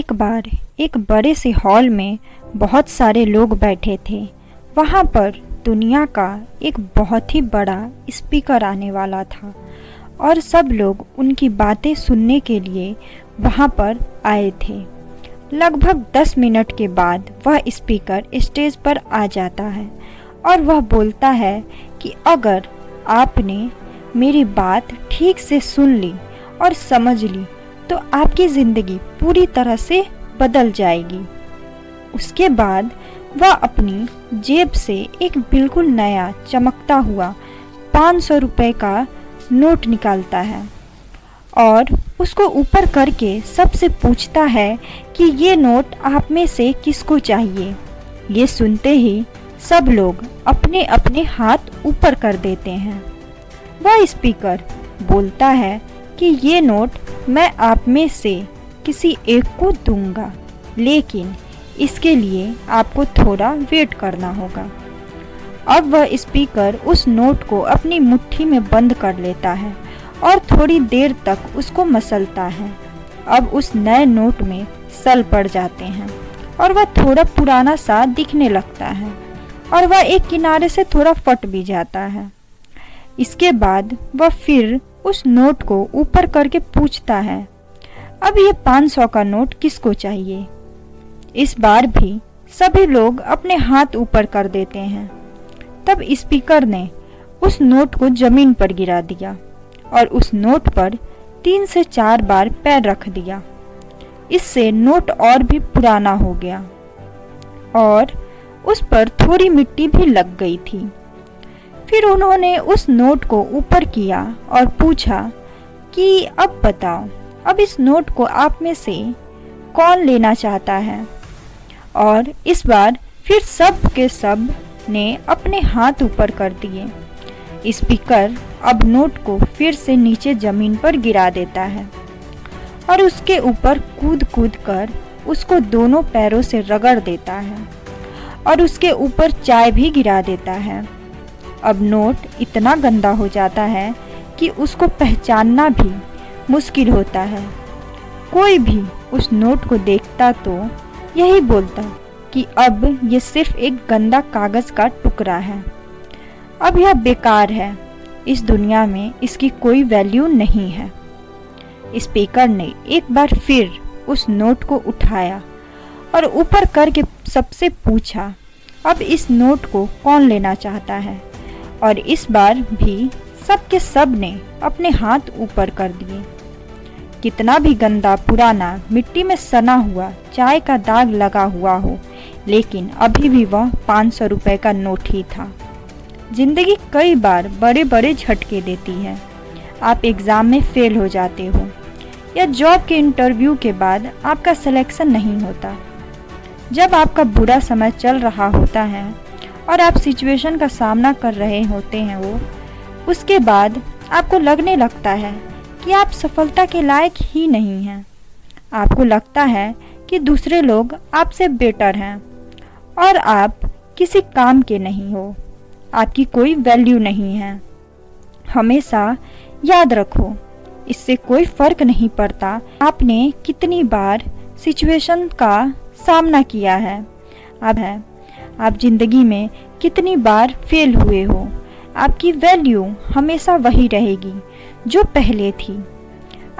एक बार एक बड़े से हॉल में बहुत सारे लोग बैठे थे। वहाँ पर दुनिया का एक बहुत ही बड़ा स्पीकर आने वाला था और सब लोग उनकी बातें सुनने के लिए वहाँ पर आए थे। लगभग 10 मिनट के बाद वह स्पीकर स्टेज पर आ जाता है और वह बोलता है कि अगर आपने मेरी बात ठीक से सुन ली और समझ ली तो आपकी ज़िंदगी पूरी तरह से बदल जाएगी। उसके बाद वह अपनी जेब से एक बिल्कुल नया चमकता हुआ 500 रुपये का नोट निकालता है और उसको ऊपर करके सबसे पूछता है कि ये नोट आप में से किसको चाहिए। ये सुनते ही सब लोग अपने अपने हाथ ऊपर कर देते हैं। वह स्पीकर बोलता है कि ये नोट मैं आप में से किसी एक को दूंगा, लेकिन इसके लिए आपको थोड़ा वेट करना होगा। अब वह स्पीकर उस नोट को अपनी मुट्ठी में बंद कर लेता है और थोड़ी देर तक उसको मसलता है। अब उस नए नोट में सल पड़ जाते हैं और वह थोड़ा पुराना सा दिखने लगता है और वह एक किनारे से थोड़ा फट भी जाता है। इसके बाद वह फिर उस नोट को ऊपर करके पूछता है, अब ये 500 का नोट किसको चाहिए। इस बार भी सभी लोग अपने हाथ ऊपर कर देते हैं। तब स्पीकर ने उस नोट को जमीन पर गिरा दिया और उस नोट पर 3 से 4 बार पैर रख दिया। इससे नोट और भी पुराना हो गया और उस पर थोड़ी मिट्टी भी लग गई थी। फिर उन्होंने उस नोट को ऊपर किया और पूछा कि अब बताओ, अब इस नोट को आप में से कौन लेना चाहता है। और इस बार फिर सब के सब ने अपने हाथ ऊपर कर दिए। स्पीकर अब नोट को फिर से नीचे जमीन पर गिरा देता है और उसके ऊपर कूद कूद कर उसको दोनों पैरों से रगड़ देता है और उसके ऊपर चाय भी गिरा देता है। अब नोट इतना गंदा हो जाता है कि उसको पहचानना भी मुश्किल होता है। कोई भी उस नोट को देखता तो यही बोलता कि अब ये सिर्फ एक गंदा कागज़ का टुकड़ा है, अब यह बेकार है, इस दुनिया में इसकी कोई वैल्यू नहीं है। स्पीकर ने एक बार फिर उस नोट को उठाया और ऊपर करके सबसे पूछा, अब इस नोट को कौन लेना चाहता है। और इस बार भी सब के सब ने अपने हाथ ऊपर कर दिए। कितना भी गंदा, पुराना, मिट्टी में सना हुआ, चाय का दाग लगा हुआ हो, लेकिन अभी भी वह 500 रुपये का नोट ही था। जिंदगी कई बार बड़े बड़े झटके देती है। आप एग्ज़ाम में फेल हो जाते हो या जॉब के इंटरव्यू के बाद आपका सिलेक्शन नहीं होता। जब आपका बुरा समय चल रहा होता है और आप सिचुएशन का सामना कर रहे होते हैं, उसके बाद आपको लगने लगता है कि आप सफलता के लायक ही नहीं हैं। आपको लगता है कि दूसरे लोग आपसे बेटर हैं और आप किसी काम के नहीं हो, आपकी कोई वैल्यू नहीं है। हमेशा याद रखो, इससे कोई फ़र्क नहीं पड़ता आपने कितनी बार सिचुएशन का सामना किया है। आप ज़िंदगी में कितनी बार फेल हुए हो, आपकी वैल्यू हमेशा वही रहेगी जो पहले थी।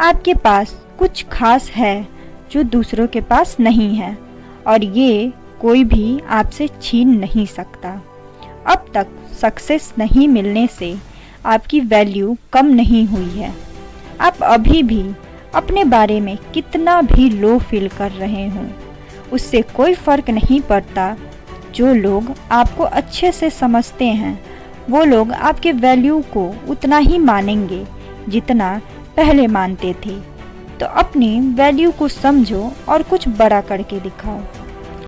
आपके पास कुछ खास है जो दूसरों के पास नहीं है और ये कोई भी आपसे छीन नहीं सकता। अब तक सक्सेस नहीं मिलने से आपकी वैल्यू कम नहीं हुई है। आप अभी भी अपने बारे में कितना भी लो फील कर रहे हों, उससे कोई फ़र्क नहीं पड़ता। जो लोग आपको अच्छे से समझते हैं वो लोग आपके वैल्यू को उतना ही मानेंगे जितना पहले मानते थे। तो अपनी वैल्यू को समझो और कुछ बड़ा करके दिखाओ।